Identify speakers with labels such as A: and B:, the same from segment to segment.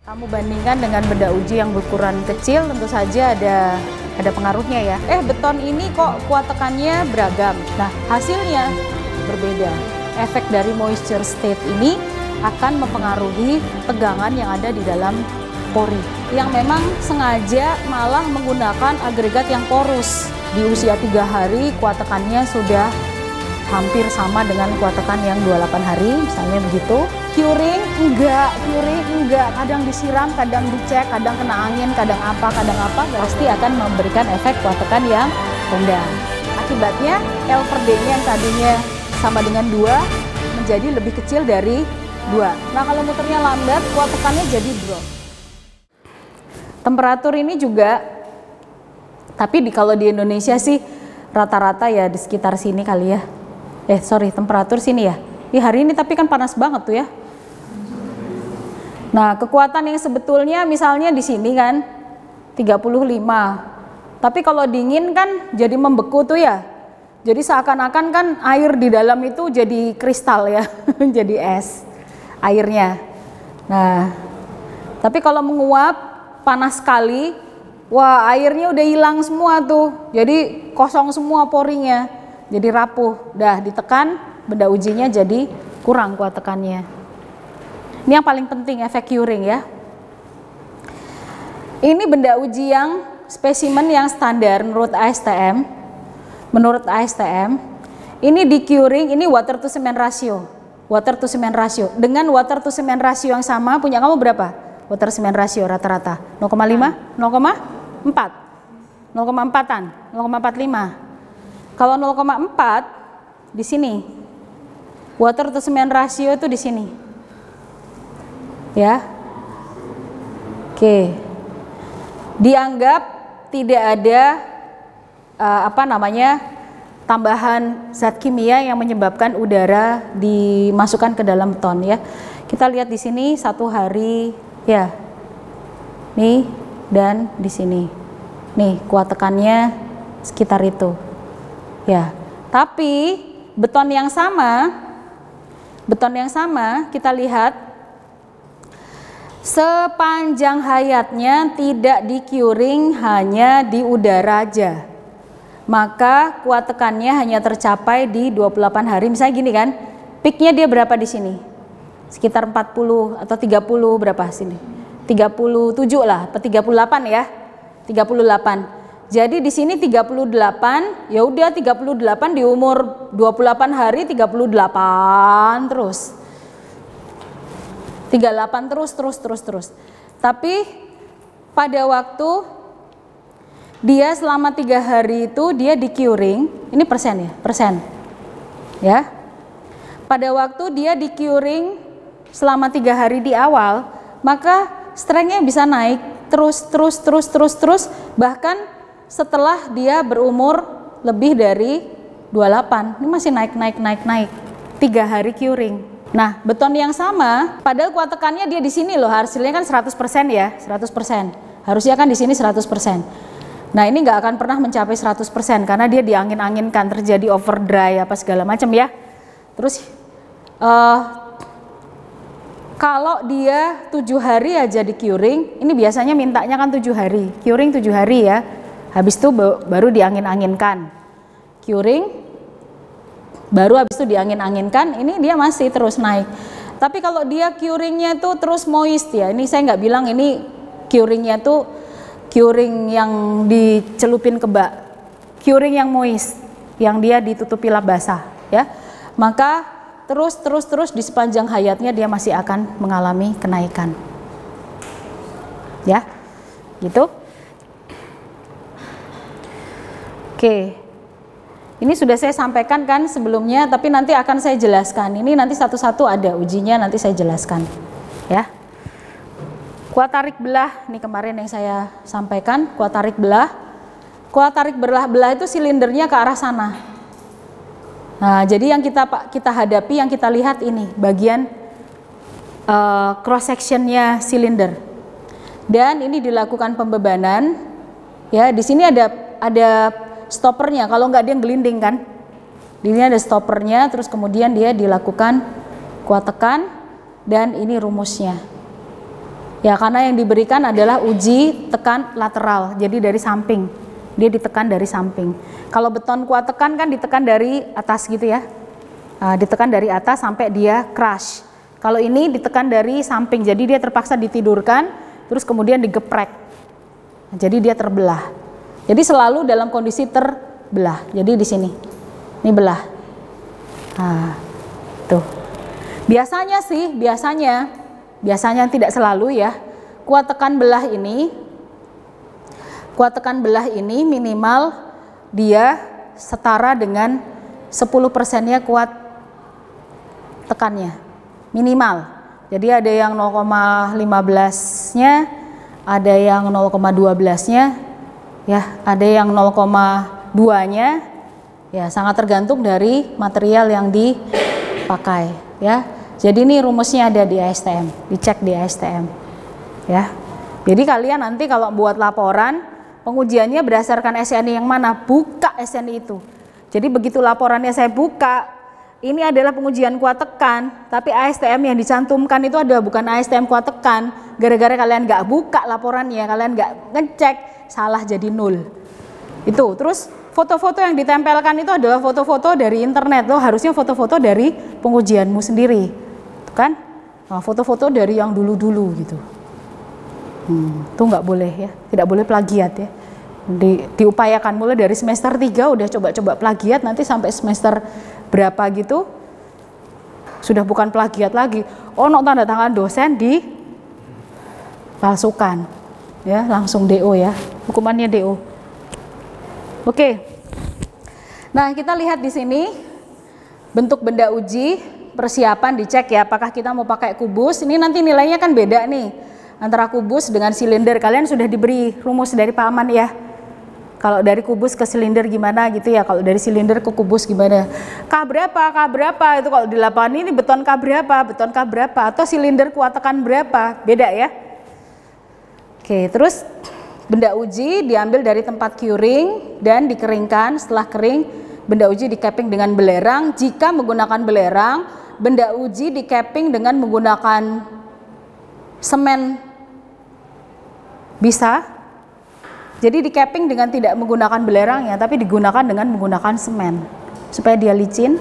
A: Kamu bandingkan dengan benda uji yang berukuran kecil, tentu saja ada pengaruhnya ya. Beton ini kok kuat tekannya beragam. Nah, hasilnya berbeda. Efek dari moisture state ini akan mempengaruhi tegangan yang ada di dalam pori. Yang memang sengaja malah menggunakan agregat yang porus. Di usia 3 hari kuat tekannya sudah hampir sama dengan kuat tekan yang 28 hari, misalnya begitu. Curing enggak, kadang disiram, kadang dicek, kadang kena angin, kadang apa, pasti akan memberikan efek kuat tekan yang rendah. Akibatnya L per D-nya yang tadinya sama dengan 2 menjadi lebih kecil dari 2. Nah, kalau muternya lambat, kuat tekannya jadi drop. Temperatur ini juga, tapi kalau di Indonesia sih rata-rata ya di sekitar sini kali ya. Temperatur sini ya. Di hari ini tapi kan panas banget tuh ya. Nah, kekuatan yang sebetulnya misalnya di sini kan 35. Tapi kalau dingin kan jadi membeku tuh ya. Jadi seakan-akan kan air di dalam itu jadi kristal ya, jadi es airnya. Nah, tapi kalau menguap panas sekali, wah airnya udah hilang semua tuh. Jadi kosong semua porinya. Jadi rapuh, dah ditekan, benda ujinya jadi kurang kuat tekannya. Ini yang paling penting, efek curing ya. Ini benda uji yang spesimen yang standar menurut ASTM. Menurut ASTM, ini di curing, ini water to cement ratio. Water to cement ratio. Dengan water to cement ratio yang sama, punya kamu berapa? Water cement ratio rata-rata 0,5, 0,4, 0,4-an, 0,45. Kalau 0,4 di sini, water to cement ratio itu di sini, ya. Oke, dianggap tidak ada tambahan zat kimia yang menyebabkan udara dimasukkan ke dalam beton ya. Kita lihat di sini 1 hari ya, nih dan di sini, nih kuat tekannya sekitar itu. Ya, tapi beton yang sama kita lihat sepanjang hayatnya tidak di curing, hanya di udara aja. Maka kuat tekannya hanya tercapai di 28 hari. Misalnya gini kan, peaknya dia berapa di sini? Sekitar 40 atau 30 berapa sini? 37 lah, atau 38 ya. 38. Jadi di sini 38, ya udah 38 di umur 28 hari 38 terus. 38 terus. Tapi pada waktu dia selama 3 hari itu dia di curing, ini persen ya, persen. Ya. Pada waktu dia di curing selama 3 hari di awal, maka strength-nya bisa naik terus, bahkan setelah dia berumur lebih dari 28, ini masih naik. 3 hari curing. Nah, beton yang sama, padahal kuat tekannya dia di sini loh, hasilnya kan 100% ya, 100%. Harusnya kan di sini 100%. Nah, ini nggak akan pernah mencapai 100% karena dia diangin-anginkan, terjadi overdry apa segala macam ya. Terus kalau dia 7 hari aja di curing, ini biasanya mintanya kan 7 hari, curing 7 hari ya. Habis itu baru diangin-anginkan, curing, baru habis itu diangin-anginkan, ini dia masih terus naik. Tapi kalau dia curingnya itu terus moist ya, ini saya nggak bilang ini curingnya tuh curing yang dicelupin ke bak, curing yang moist, yang dia ditutupi lap basah ya, maka terus di sepanjang hayatnya dia masih akan mengalami kenaikan ya, gitu. Oke, ini sudah saya sampaikan kan sebelumnya, tapi nanti akan saya jelaskan. Ini nanti satu-satu ada ujinya, nanti saya jelaskan ya. Kuat tarik belah, ini kemarin yang saya sampaikan, kuat tarik belah. Kuat tarik belah itu silindernya ke arah sana. Nah, jadi yang kita hadapi, yang kita lihat ini bagian cross sectionnya silinder. Dan ini dilakukan pembebanan. Ya, di sini ada stoppernya, kalau nggak dia gelinding kan. Di sini ada stoppernya, terus kemudian dia dilakukan kuat tekan, dan ini rumusnya. Ya, karena yang diberikan adalah uji tekan lateral, jadi dari samping. Dia ditekan dari samping. Kalau beton kuat tekan kan ditekan dari atas gitu ya. Ditekan dari atas sampai dia crash. Kalau ini ditekan dari samping, jadi dia terpaksa ditidurkan, terus kemudian digeprek. Jadi dia terbelah. Jadi selalu dalam kondisi terbelah. Jadi di sini, ini belah. Tuh. Biasanya sih, biasanya tidak selalu ya. Kuat tekan belah ini minimal dia setara dengan 10%-nya kuat tekannya. Minimal. Jadi ada yang 0,15-nya, ada yang 0,12-nya, ya, ada yang 0,2-nya. Ya, sangat tergantung dari material yang dipakai, ya. Jadi ini rumusnya ada di ASTM, dicek di ASTM, ya. Jadi kalian nanti kalau buat laporan, pengujiannya berdasarkan SNI yang mana, buka SNI itu. Jadi begitu laporannya saya buka, ini adalah pengujian kuat tekan, tapi ASTM yang dicantumkan itu adalah bukan ASTM kuat tekan. Gara-gara kalian nggak buka laporannya, kalian nggak ngecek, salah jadi 0. Itu, terus foto-foto yang ditempelkan itu adalah foto-foto dari internet, loh harusnya foto-foto dari pengujianmu sendiri. Kan, nah, foto-foto dari yang dulu-dulu gitu. Itu nggak boleh ya, tidak boleh plagiat ya. Diupayakan mulai dari semester 3 udah coba-coba plagiat, nanti sampai semester berapa gitu sudah bukan plagiat lagi. No tanda tangan dosen dipalsukan, ya langsung DO ya, hukumannya DO. Oke. Nah kita lihat di sini bentuk benda uji. Persiapan dicek ya, apakah kita mau pakai kubus. Ini nanti nilainya kan beda nih antara kubus dengan silinder. Kalian sudah diberi rumus dari Pak Aman ya. Kalau dari kubus ke silinder gimana gitu ya, kalau dari silinder ke kubus gimana. K berapa itu kalau di lapangan ini beton K berapa, atau silinder kuat tekan berapa, beda ya. Oke, terus benda uji diambil dari tempat curing dan dikeringkan. Setelah kering, benda uji di capping dengan belerang. Jika menggunakan belerang, benda uji di capping dengan menggunakan semen bisa. Jadi di capping dengan tidak menggunakan belerang ya, tapi digunakan dengan menggunakan semen supaya dia licin.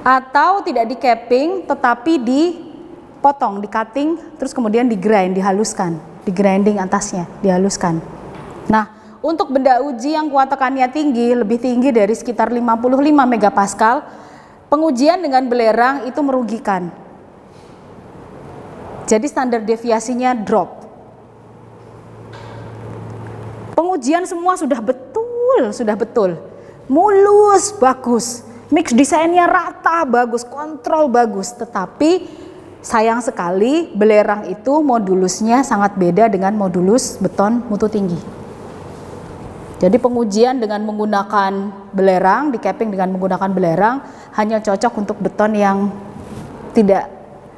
A: Atau tidak di capping tetapi dipotong, di cutting, terus kemudian di grind, dihaluskan, di grinding atasnya, dihaluskan. Nah, untuk benda uji yang kuat tekannya tinggi, lebih tinggi dari sekitar 55 megapascal, pengujian dengan belerang itu merugikan. Jadi standar deviasinya drop. Pengujian semua sudah betul. Mulus, bagus. Mix desainnya rata, bagus. Kontrol bagus. Tetapi sayang sekali belerang itu modulusnya sangat beda dengan modulus beton mutu tinggi. Jadi pengujian dengan menggunakan belerang, di capping dengan menggunakan belerang hanya cocok untuk beton yang tidak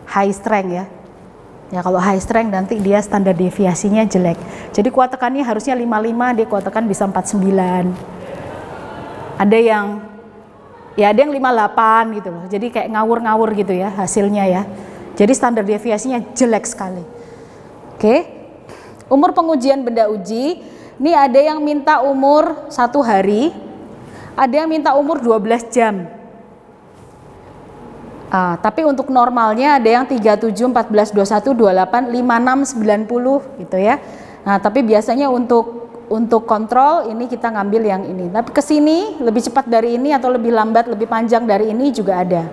A: high strength ya. Ya kalau high strength nanti dia standar deviasinya jelek. Jadi kuat tekannya harusnya 55, dia kuat tekan bisa 49. Ada yang 58 gitu loh. Jadi kayak ngawur-ngawur gitu ya hasilnya ya. Jadi standar deviasinya jelek sekali. Oke. Umur pengujian benda uji, ini ada yang minta umur 1 hari, ada yang minta umur 12 jam. Tapi untuk normalnya ada yang 37, 14, 21, 28, 56, 90 gitu ya. Nah, tapi biasanya untuk kontrol ini kita ngambil yang ini. Tapi ke sini lebih cepat dari ini atau lebih lambat, lebih panjang dari ini juga ada.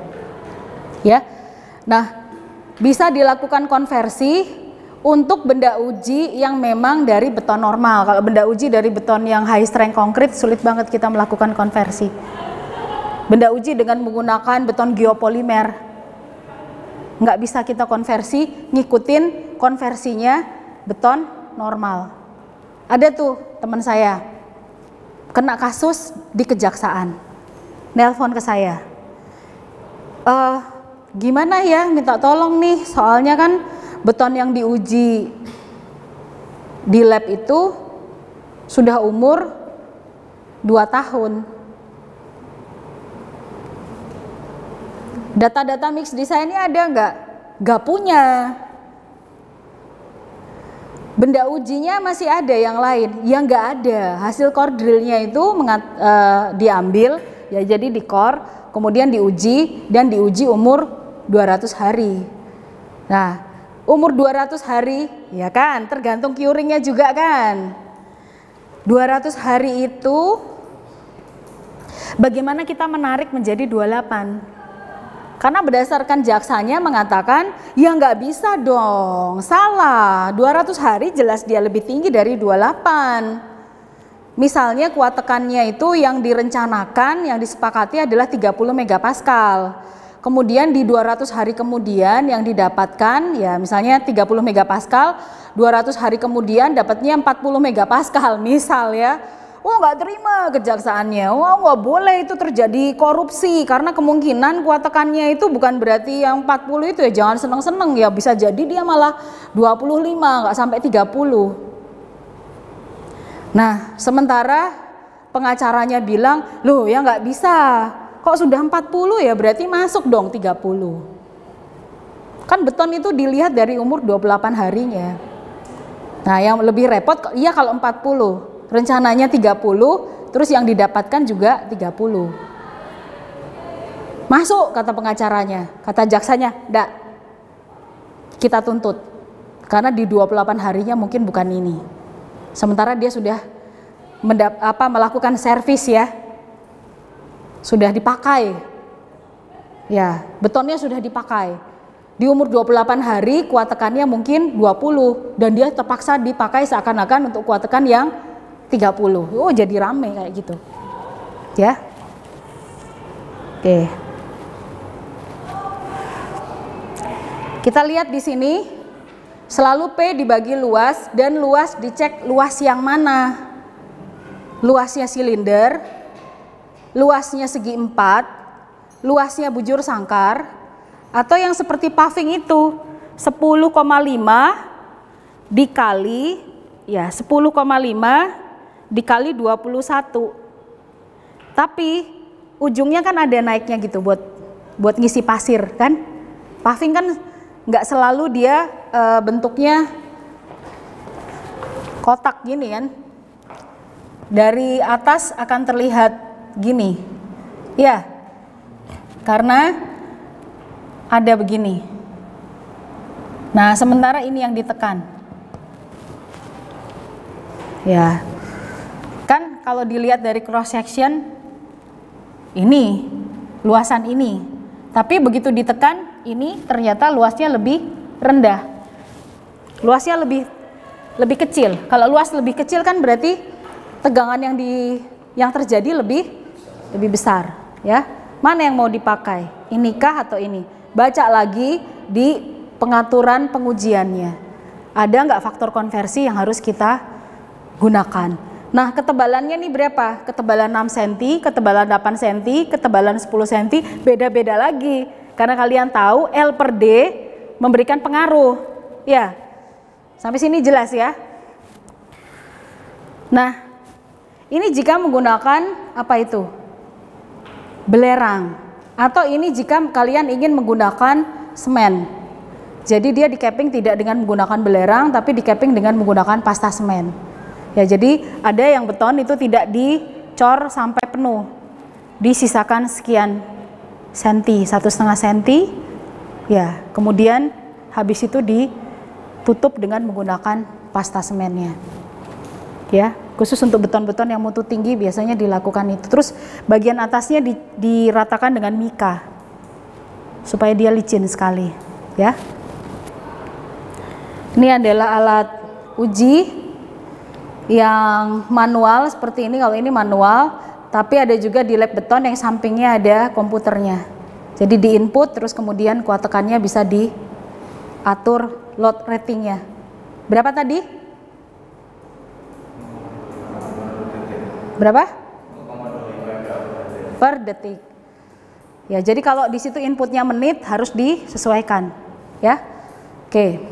A: Ya. Nah, bisa dilakukan konversi untuk benda uji yang memang dari beton normal. Kalau benda uji dari beton yang high strength konkrit sulit banget kita melakukan konversi. Benda uji dengan menggunakan beton geopolimer nggak bisa kita konversi, ngikutin konversinya beton normal. Ada tuh teman saya kena kasus di kejaksaan, nelpon ke saya, gimana ya, minta tolong nih, soalnya kan beton yang diuji di lab itu sudah umur 2 tahun. Data-data mix desainnya ada nggak? Nggak punya. Benda ujinya masih ada yang lain, yang nggak ada. Hasil core drillnya itu diambil, ya jadi di core, kemudian diuji dan diuji umur 200 hari. Nah, umur 200 hari, ya kan, tergantung curingnya juga kan. 200 hari itu bagaimana kita menarik menjadi 28? Karena berdasarkan jaksanya mengatakan, ya nggak bisa dong, salah. 200 hari jelas dia lebih tinggi dari 28. Misalnya kuat tekannya itu yang direncanakan, yang disepakati adalah 30 megapascal. Kemudian di 200 hari kemudian yang didapatkan, ya misalnya 30 megapascal, 200 hari kemudian dapatnya 40 megapascal, misal ya. Oh nggak terima kejaksaannya, wah nggak boleh itu terjadi korupsi karena kemungkinan kuat tekannya itu bukan berarti yang 40 itu ya, jangan seneng-seneng ya, bisa jadi dia malah 25 nggak sampai 30. Nah sementara pengacaranya bilang, loh ya nggak bisa, kok sudah 40 ya berarti masuk dong 30. Kan beton itu dilihat dari umur 28 harinya. Nah yang lebih repot, iya kalau 40 rencananya 30, terus yang didapatkan juga 30. Masuk kata pengacaranya, kata jaksanya, enggak, kita tuntut. Karena di 28 harinya mungkin bukan ini. Sementara dia sudah melakukan servis ya, sudah dipakai. Ya, betonnya sudah dipakai. Di umur 28 hari kuat tekannya mungkin 20 dan dia terpaksa dipakai seakan-akan untuk kuat tekan yang 30. Oh jadi rame kayak gitu ya. Oke, kita lihat di sini selalu P dibagi luas dan luas dicek luas yang mana. Luasnya silinder, luasnya segi 4, luasnya bujur sangkar, atau yang seperti paving itu 10,5 dikali ya 10,5 dikali 21. Tapi ujungnya kan ada naiknya gitu buat ngisi pasir kan. Paving kan nggak selalu dia bentuknya kotak gini kan. Dari atas akan terlihat gini. Ya. Karena ada begini. Nah, sementara ini yang ditekan. Ya. Kan kalau dilihat dari cross section ini luasan ini, tapi begitu ditekan ini ternyata luasnya lebih rendah, luasnya lebih kecil. Kalau luas lebih kecil kan berarti tegangan yang terjadi lebih besar ya. Mana yang mau dipakai, inikah atau ini? Baca lagi di pengaturan pengujiannya, ada nggak faktor konversi yang harus kita gunakan. Nah ketebalannya nih berapa? Ketebalan 6 cm, ketebalan 8 cm, ketebalan 10 cm, beda-beda lagi. Karena kalian tahu L per D memberikan pengaruh. Ya, sampai sini jelas ya. Nah, ini jika menggunakan apa itu? Belerang. Atau ini jika kalian ingin menggunakan semen. Jadi dia di capping tidak dengan menggunakan belerang, tapi di capping dengan menggunakan pasta semen. Ya, jadi ada yang beton itu tidak dicor sampai penuh, disisakan sekian senti, 1,5 senti, ya. Kemudian habis itu ditutup dengan menggunakan pasta semennya, ya. Khusus untuk beton-beton yang mutu tinggi biasanya dilakukan itu. Terus bagian atasnya diratakan dengan mika supaya dia licin sekali, ya. Ini adalah alat uji yang manual seperti ini. Kalau ini manual, tapi ada juga di lab beton yang sampingnya ada komputernya. Jadi di input terus kemudian kuat tekannya bisa diatur load ratingnya. Berapa tadi? Berapa? Per detik. Ya, jadi kalau di situ inputnya menit harus disesuaikan, ya. Oke.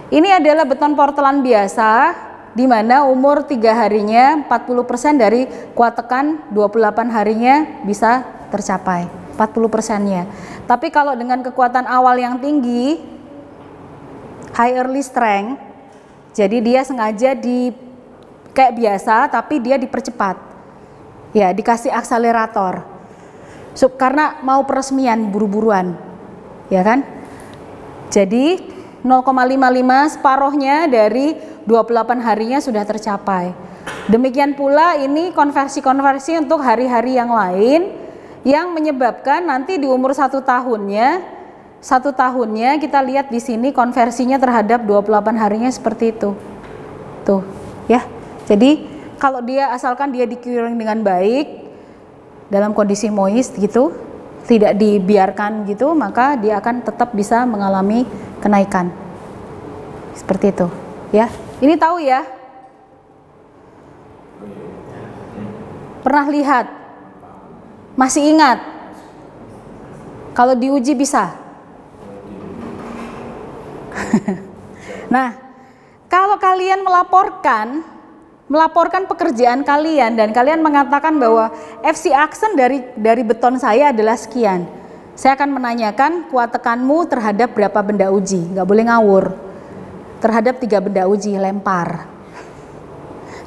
A: Ini adalah beton portland biasa, di mana umur 3 harinya 40% dari kuat tekan 28 harinya bisa tercapai, 40%-nya. Tapi kalau dengan kekuatan awal yang tinggi, high early strength, Jadi dia sengaja kayak biasa tapi dia dipercepat. Ya, dikasih akselerator. Karena mau peresmian buru-buruan. Ya kan? Jadi 0,55 separohnya dari 28 harinya sudah tercapai. Demikian pula ini konversi-konversi untuk hari-hari yang lain yang menyebabkan nanti di umur 1 tahunnya kita lihat di sini konversinya terhadap 28 harinya seperti itu. Tuh, ya. Jadi kalau dia asalkan dia di-curing dengan baik dalam kondisi moist gitu, tidak dibiarkan gitu, maka dia akan tetap bisa mengalami kenaikan. Seperti itu, ya. Ini tahu ya? Pernah lihat? Masih ingat? Kalau diuji bisa? Nah, kalau kalian melaporkan pekerjaan kalian dan kalian mengatakan bahwa FC aksen dari beton saya adalah sekian, saya akan menanyakan kuat tekanmu terhadap berapa benda uji. Nggak boleh ngawur. Terhadap 3 benda uji, lempar.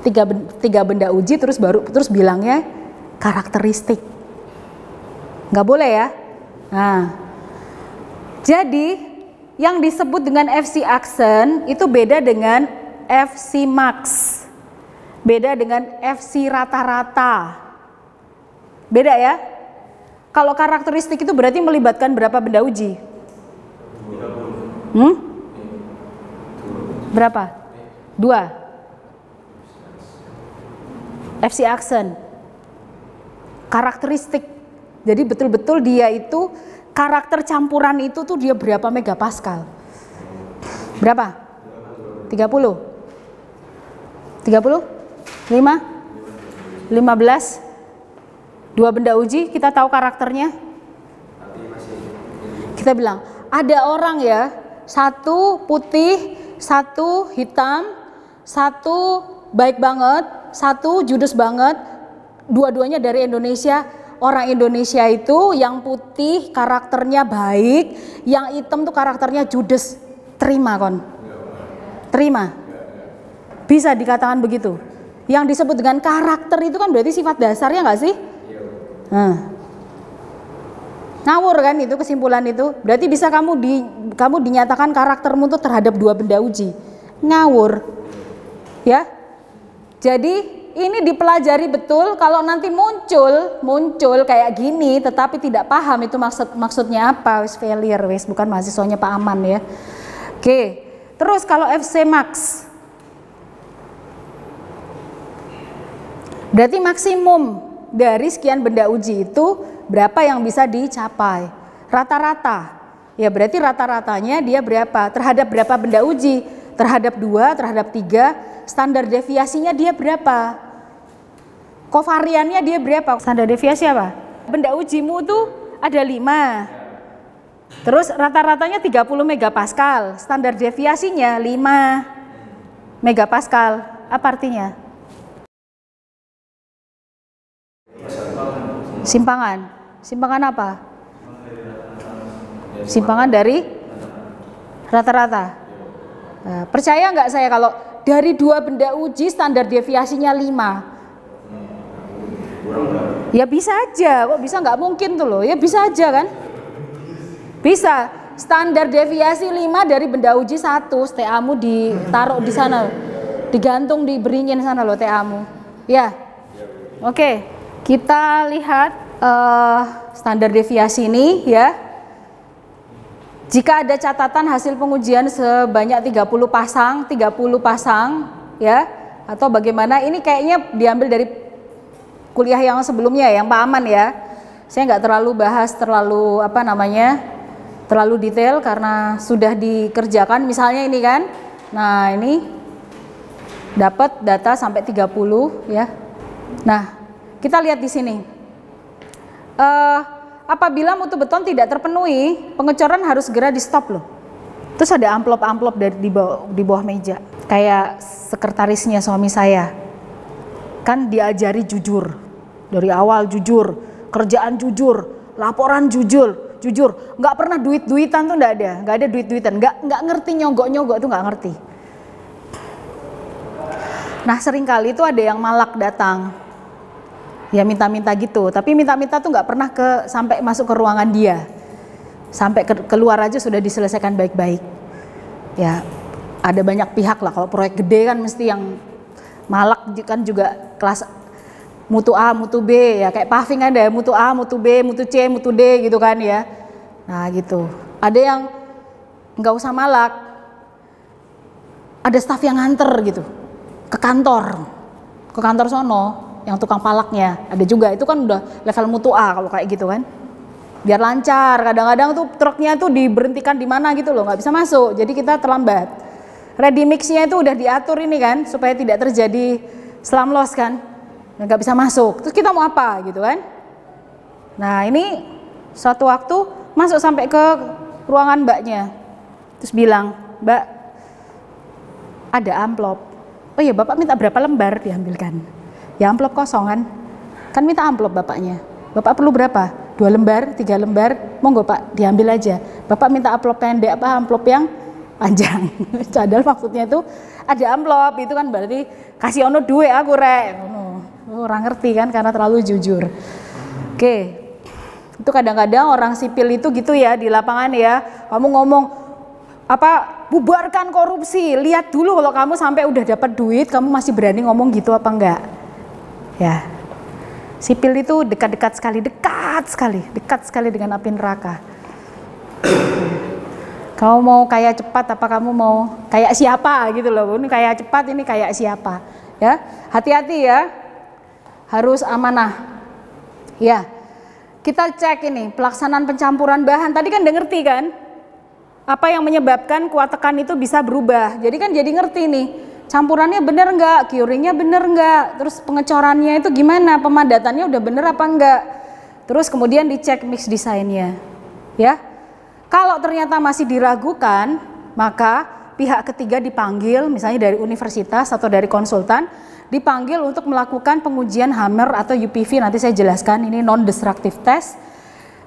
A: 3 benda uji terus bilangnya karakteristik. Nggak boleh ya. Nah, jadi yang disebut dengan FC aksen itu beda dengan FC max, beda dengan FC rata-rata, beda ya. Kalau karakteristik itu berarti melibatkan berapa benda uji? Berapa? 2. FC aksen, karakteristik. Jadi betul-betul dia itu karakter campuran itu tuh dia berapa megapascal? Berapa? 30? 30? 5? 15? 2 benda uji kita tahu karakternya. Kita bilang ada orang ya, 1 putih, 1 hitam, 1 baik banget, 1 judes banget, dua-duanya dari Indonesia. Orang Indonesia itu yang putih karakternya baik, yang hitam tuh karakternya judes. Terima kon? Terima? Bisa dikatakan begitu. Yang disebut dengan karakter itu kan berarti sifat dasarnya nggak sih? Ngawur kan itu kesimpulan itu. Berarti bisa kamu dinyatakan karaktermu tuh terhadap 2 benda uji. Ngawur. Ya. Jadi ini dipelajari betul. Kalau nanti muncul kayak gini tetapi tidak paham itu maksudnya apa, wis failure, wis bukan mahasiswanya Pak Aman ya. Oke. Terus kalau FC max berarti maksimum dari sekian benda uji itu berapa yang bisa dicapai? Rata-rata. Ya berarti rata-ratanya dia berapa? Terhadap berapa benda uji? Terhadap 2, terhadap 3, standar deviasinya dia berapa? Kovariannya dia berapa? Standar deviasi apa? Benda ujimu tuh ada 5. Terus rata-ratanya 30 megapascal. Standar deviasinya 5 megapascal. Apa artinya? Simpangan. Simpangan apa? Simpangan dari rata-rata. Nah, percaya nggak saya kalau dari 2 benda uji standar deviasinya 5? Ya bisa aja, kok bisa nggak mungkin tuh loh, ya bisa aja kan? Bisa, standar deviasi 5 dari benda uji 1, TA-mu ditaruh di sana, digantung di beringin sana loh TA-mu. Ya, oke, kita lihat standar deviasi ini ya. Jika ada catatan hasil pengujian sebanyak 30 pasang ya, atau bagaimana, ini kayaknya diambil dari kuliah yang sebelumnya yang Pak Aman ya. Saya nggak terlalu bahas terlalu detail karena sudah dikerjakan. Misalnya ini kan, nah ini dapat data sampai 30 ya. Nah kita lihat di sini. Apabila mutu beton tidak terpenuhi, pengecoran harus segera di stop loh. Terus ada amplop-amplop dari di bawah meja. Kayak sekretarisnya suami saya. Kan diajari jujur. Dari awal jujur, kerjaan jujur, laporan jujur. Nggak pernah duit-duitan tuh nggak ada duit-duitan. Nggak ngerti nyogok-nyogok tuh nggak ngerti. Nah seringkali itu ada yang malak datang, ya minta-minta gitu, tapi minta-minta tuh nggak pernah sampai masuk ke ruangan dia, sampai keluar aja sudah diselesaikan baik-baik. Ya ada banyak pihak lah, kalau proyek gede kan mesti yang malak kan juga kelas mutu A, mutu B, ya kayak paving ada mutu A, mutu B, mutu C, mutu D gitu kan ya. Nah gitu, ada yang nggak usah malak, ada staf yang nganter gitu ke kantor sono, yang tukang palaknya ada juga, itu kan udah level mutu A kalau kayak gitu kan, biar lancar. Kadang-kadang tuh truknya tuh diberhentikan di mana gitu loh, nggak bisa masuk, jadi kita terlambat. Ready mixnya itu udah diatur ini kan, supaya tidak terjadi slam loss kan, nggak bisa masuk, terus kita mau apa gitu kan. Nah ini suatu waktu masuk sampai ke ruangan mbaknya, terus bilang, "Mbak, ada amplop." "Oh iya, Bapak minta berapa lembar?" Diambilkan. Ya amplop kosong kan minta amplop bapaknya. "Bapak perlu berapa? 2 lembar, 3 lembar?" "Monggo Pak, diambil aja." Bapak minta amplop pendek apa amplop yang panjang? Padahal maksudnya itu ada amplop, itu kan berarti kasih ono duit aku rek. Orang ngerti kan karena terlalu jujur. Oke. Itu kadang-kadang orang sipil itu gitu ya di lapangan ya. Kamu ngomong apa, bubarkan korupsi, lihat dulu kalau kamu sampai udah dapat duit, kamu masih berani ngomong gitu apa enggak? Ya, sipil itu dekat sekali dengan api neraka. Kamu mau kaya cepat apa kamu mau kayak siapa gitu loh? Ini kaya cepat, ini kayak siapa? Ya, hati-hati ya, harus amanah. Ya, kita cek ini pelaksanaan pencampuran bahan. Tadi kan udah ngerti kan? Apa yang menyebabkan kuat tekan itu bisa berubah. Jadi kan jadi ngerti nih, campurannya bener nggak, curingnya bener nggak, terus pengecorannya itu gimana, pemadatannya udah bener apa enggak. Terus kemudian dicek mix desainnya. Ya, kalau ternyata masih diragukan, maka pihak ketiga dipanggil, misalnya dari universitas atau dari konsultan, dipanggil untuk melakukan pengujian hammer atau UPV. Nanti saya jelaskan, ini non-destructive test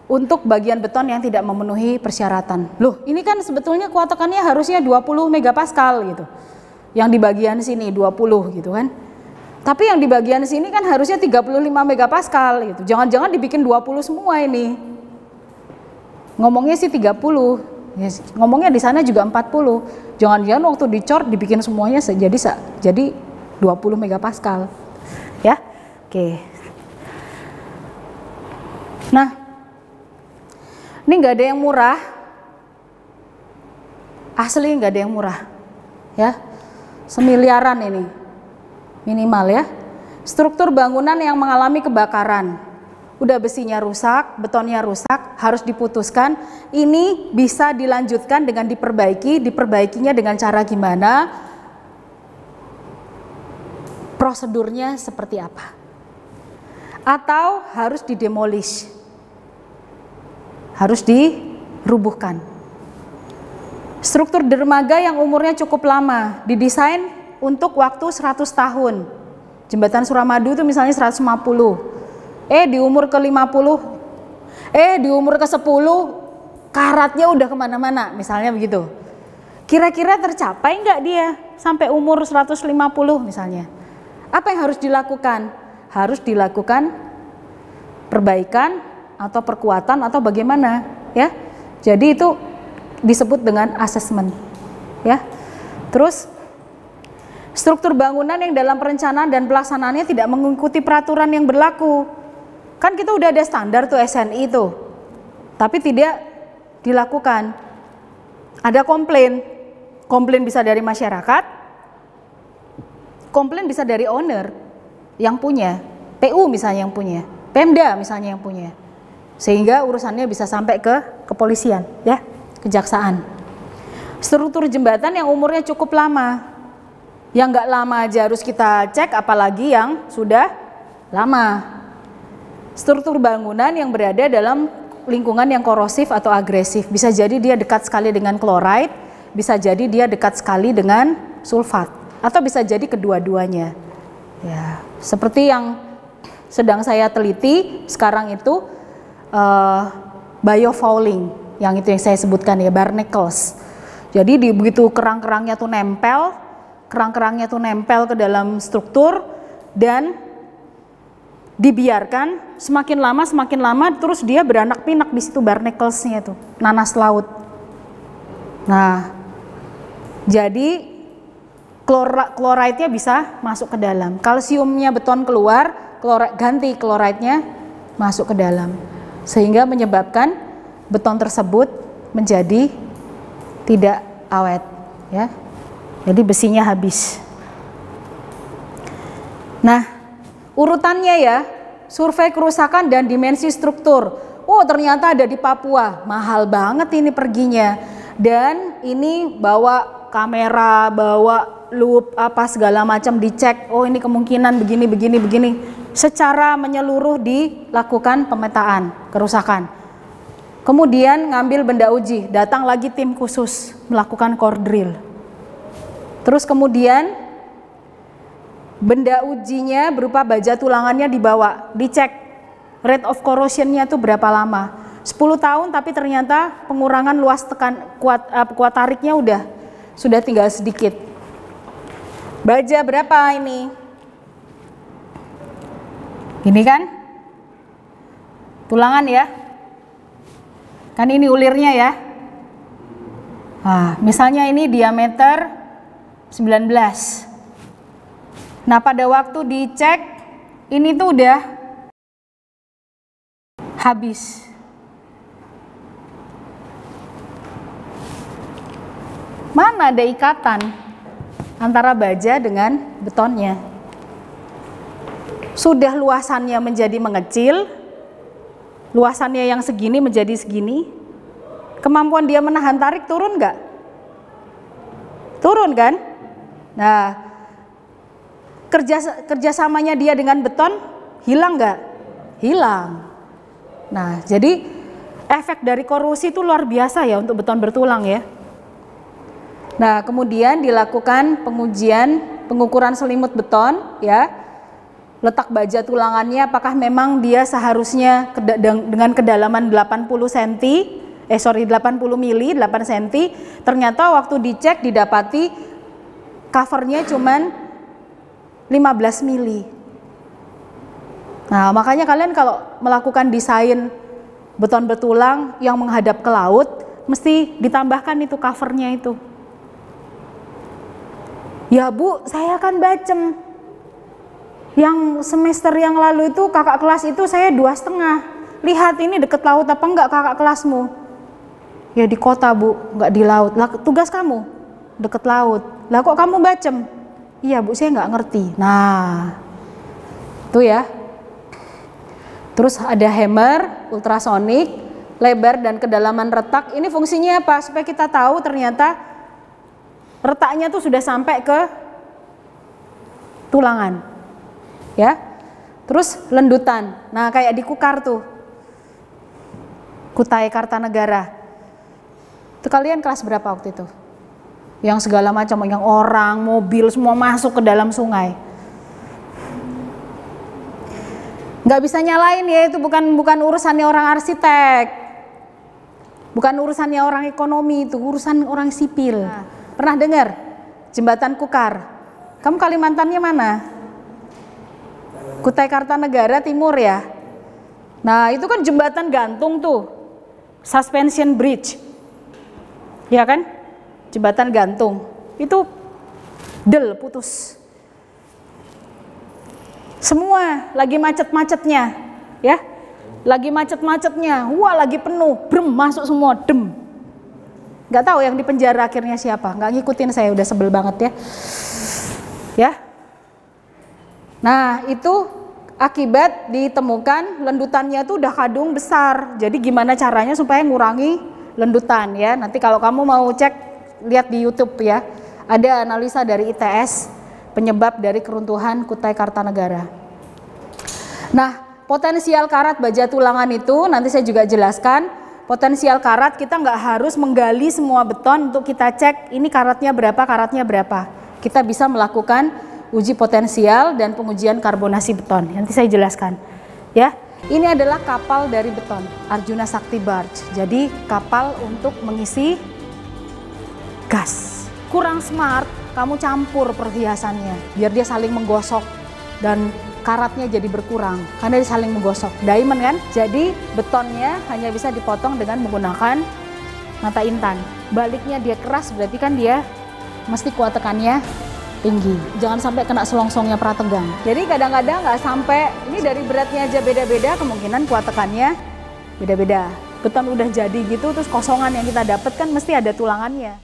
A: untuk bagian beton yang tidak memenuhi persyaratan. Loh, ini kan sebetulnya kuat tekannya harusnya 20 megapascal gitu. Yang di bagian sini 20 gitu kan. Tapi yang di bagian sini kan harusnya 35 megapascal gitu. Jangan-jangan dibikin 20 semua ini. Ngomongnya sih 30. Ya, ngomongnya di sana juga 40. Jangan-jangan waktu dicor dibikin semuanya jadi 20 megapascal. Ya. Oke. Nah, ini nggak ada yang murah, asli nggak ada yang murah, ya, semiliaran ini minimal ya. Struktur bangunan yang mengalami kebakaran, udah besinya rusak, betonnya rusak, harus diputuskan. Ini bisa dilanjutkan dengan diperbaikinya dengan cara gimana, prosedurnya seperti apa, atau harus didemolish. Harus dirubuhkan. Struktur dermaga yang umurnya cukup lama, didesain untuk waktu 100 tahun. Jembatan Suramadu itu misalnya 150. Di umur ke-50, di umur ke-10, karatnya udah kemana-mana, misalnya begitu. Kira-kira tercapai nggak dia sampai umur 150 misalnya? Apa yang harus dilakukan? Harus dilakukan perbaikan, atau perkuatan atau bagaimana ya. Jadi itu disebut dengan asesmen ya. Terus struktur bangunan yang dalam perencanaan dan pelaksanaannya tidak mengikuti peraturan yang berlaku. Kan kita udah ada standar tuh SNI itu, tapi tidak dilakukan. Ada komplain bisa dari masyarakat, komplain bisa dari owner yang punya, PU misalnya yang punya, Pemda misalnya yang punya. Sehingga urusannya bisa sampai ke kepolisian ya, kejaksaan. Struktur jembatan yang umurnya cukup lama, yang nggak lama aja harus kita cek, apalagi yang sudah lama. Struktur bangunan yang berada dalam lingkungan yang korosif atau agresif, bisa jadi dia dekat sekali dengan chloride, bisa jadi dia dekat sekali dengan sulfat, atau bisa jadi kedua-duanya ya. Seperti yang sedang saya teliti sekarang itu, biofouling, yang itu yang saya sebutkan ya, barnacles. Jadi begitu kerang-kerangnya tuh nempel, kerang-kerangnya tuh nempel ke dalam struktur dan dibiarkan semakin lama terus dia beranak pinak di situ barnacles-nya tuh, nanas laut. Nah, jadi kloride-nya bisa masuk ke dalam. Kalsiumnya beton keluar, ganti kloride-nya masuk ke dalam. Sehingga menyebabkan beton tersebut menjadi tidak awet, ya. Jadi besinya habis. Nah, urutannya ya, survei kerusakan dan dimensi struktur. Oh, ternyata ada di Papua. Mahal banget ini perginya. Dan ini bawa kamera, bawa loop apa segala macam dicek. Oh, ini kemungkinan begini. Secara menyeluruh dilakukan pemetaan kerusakan. Kemudian ngambil benda uji, datang lagi tim khusus melakukan core drill. Terus kemudian benda ujinya berupa baja tulangannya dibawa, dicek rate of corrosion-nya tuh berapa lama. 10 tahun tapi ternyata pengurangan luas kuat tariknya sudah tinggal sedikit. Baja berapa ini? Ini kan tulangan ya. Kan ini ulirnya ya. Nah, misalnya ini diameter 19. Nah, pada waktu dicek ini tuh udah habis. Mana ada ikatan antara baja dengan betonnya? Sudah luasannya menjadi mengecil, luasannya yang segini menjadi segini. Kemampuan dia menahan tarik turun nggak? Turun kan? Nah, kerjasamanya dia dengan beton hilang nggak? Hilang. Nah, jadi efek dari korosi itu luar biasa ya untuk beton bertulang ya. Nah, kemudian dilakukan pengukuran selimut beton ya. Letak baja tulangannya apakah memang dia seharusnya dengan kedalaman 80 mili, 8 cm. Ternyata waktu dicek didapati covernya cuman 15 mili. Nah, makanya kalian kalau melakukan desain beton bertulang yang menghadap ke laut, mesti ditambahkan itu covernya itu. Ya Bu, saya kan bacem. Yang semester yang lalu itu kakak kelas itu saya 2,5. Lihat ini deket laut apa enggak kakak kelasmu? Ya di kota Bu, enggak di laut. Lah tugas kamu deket laut. Lah kok kamu bacem? Iya Bu, saya nggak ngerti. Nah, itu ya. Terus ada hammer, ultrasonik, lebar dan kedalaman retak. Ini fungsinya apa? Supaya kita tahu ternyata retaknya tuh sudah sampai ke tulangan. Ya. Terus lendutan. Nah, kayak di Kukar tuh. Kutai Kartanegara. Itu kalian kelas berapa waktu itu? Yang segala macam, yang orang, mobil semua masuk ke dalam sungai. Nggak bisa nyalain ya, itu bukan urusannya orang arsitek, bukan urusannya orang ekonomi, itu urusan orang sipil. Nah, pernah dengar jembatan Kukar? Kamu Kalimantannya mana? Kutai Kartanegara Timur ya. Nah, itu kan jembatan gantung tuh, suspension bridge, ya kan? Jembatan gantung itu putus. Semua lagi macet-macetnya, ya, lagi macet-macetnya, wah lagi penuh, brem masuk semua, dem. Nggak tahu yang di penjara akhirnya siapa, nggak ngikutin saya, udah sebel banget ya. Ya. Nah itu akibat ditemukan lendutannya tuh udah kadung besar. Jadi gimana caranya supaya ngurangi lendutan ya? Nanti kalau kamu mau cek, lihat di YouTube ya. Ada analisa dari ITS penyebab dari keruntuhan Kutai Kartanegara. Nah, potensial karat baja tulangan itu nanti saya juga jelaskan. Potensial karat kita nggak harus menggali semua beton untuk kita cek ini karatnya berapa. Kita bisa melakukan uji potensial dan pengujian karbonasi beton. Nanti saya jelaskan. Ya, ini adalah kapal dari beton, Arjuna Sakti Barge. Jadi kapal untuk mengisi gas. Kurang smart kamu campur perhiasannya biar dia saling menggosok dan karatnya jadi berkurang karena dia saling menggosok. Diamond kan? Jadi betonnya hanya bisa dipotong dengan menggunakan mata intan. Baliknya dia keras berarti kan dia mesti kuat tekannya tinggi. Jangan sampai kena selongsongnya prategang. Jadi kadang-kadang nggak sampai, ini dari beratnya aja beda-beda, kemungkinan kuat tekannya beda-beda. Beton udah jadi gitu, terus kosongan yang kita dapat kan mesti ada tulangannya.